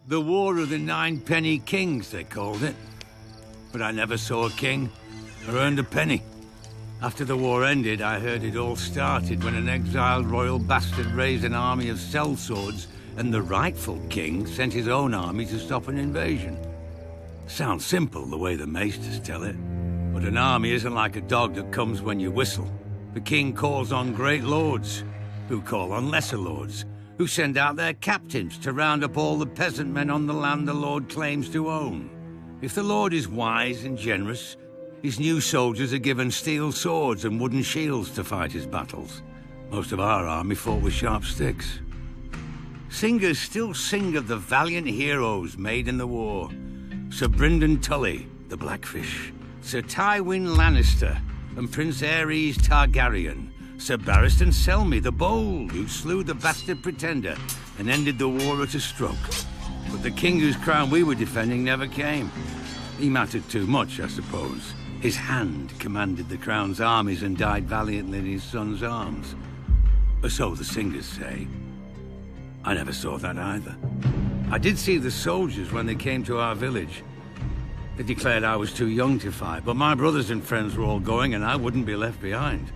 The War of the Ninepenny Kings, they called it. But I never saw a king, or earned a penny. After the war ended, I heard it all started when an exiled royal bastard raised an army of sellswords, and the rightful king sent his own army to stop an invasion. Sounds simple, the way the maesters tell it. But an army isn't like a dog that comes when you whistle. The king calls on great lords, who call on lesser lords, who send out their captains to round up all the peasant men on the land the lord claims to own. If the lord is wise and generous, his new soldiers are given steel swords and wooden shields to fight his battles. Most of our army fought with sharp sticks. Singers still sing of the valiant heroes made in the war. Sir Brynden Tully, the Blackfish, Sir Tywin Lannister, and Prince Aerys Targaryen, Sir Barristan Selmy the Bold, who slew the bastard Pretender and ended the war at a stroke. But the king whose crown we were defending never came. He mattered too much, I suppose. His hand commanded the crown's armies and died valiantly in his son's arms. Or so the singers say. I never saw that either. I did see the soldiers when they came to our village. They declared I was too young to fight, but my brothers and friends were all going and I wouldn't be left behind.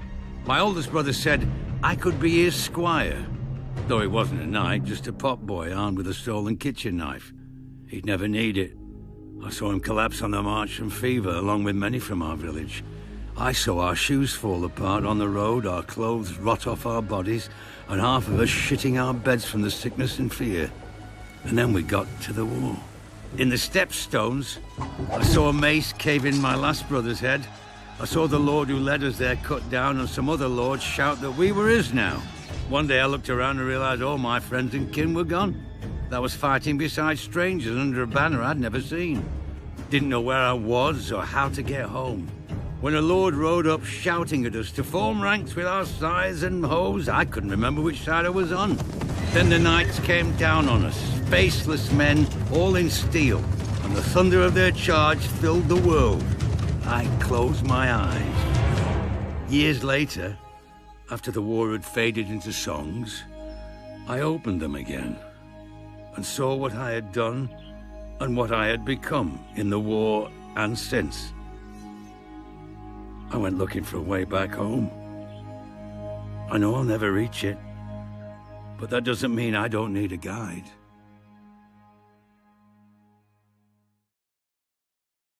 My oldest brother said I could be his squire, though he wasn't a knight, just a potboy armed with a stolen kitchen knife. He'd never need it. I saw him collapse on the march from fever, along with many from our village. I saw our shoes fall apart on the road, our clothes rot off our bodies, and half of us shitting our beds from the sickness and fear. And then we got to the war. In the stepstones, I saw a mace cave in my last brother's head. I saw the lord who led us there cut down, and some other lords shout that we were his now. One day I looked around and realized all my friends and kin were gone. I was fighting beside strangers under a banner I'd never seen. Didn't know where I was or how to get home. When a lord rode up shouting at us to form ranks with our scythes and hoes, I couldn't remember which side I was on. Then the knights came down on us, faceless men, all in steel, and the thunder of their charge filled the world. I closed my eyes. Years later, after the war had faded into songs, I opened them again and saw what I had done and what I had become in the war and since. I went looking for a way back home. I know I'll never reach it, but that doesn't mean I don't need a guide.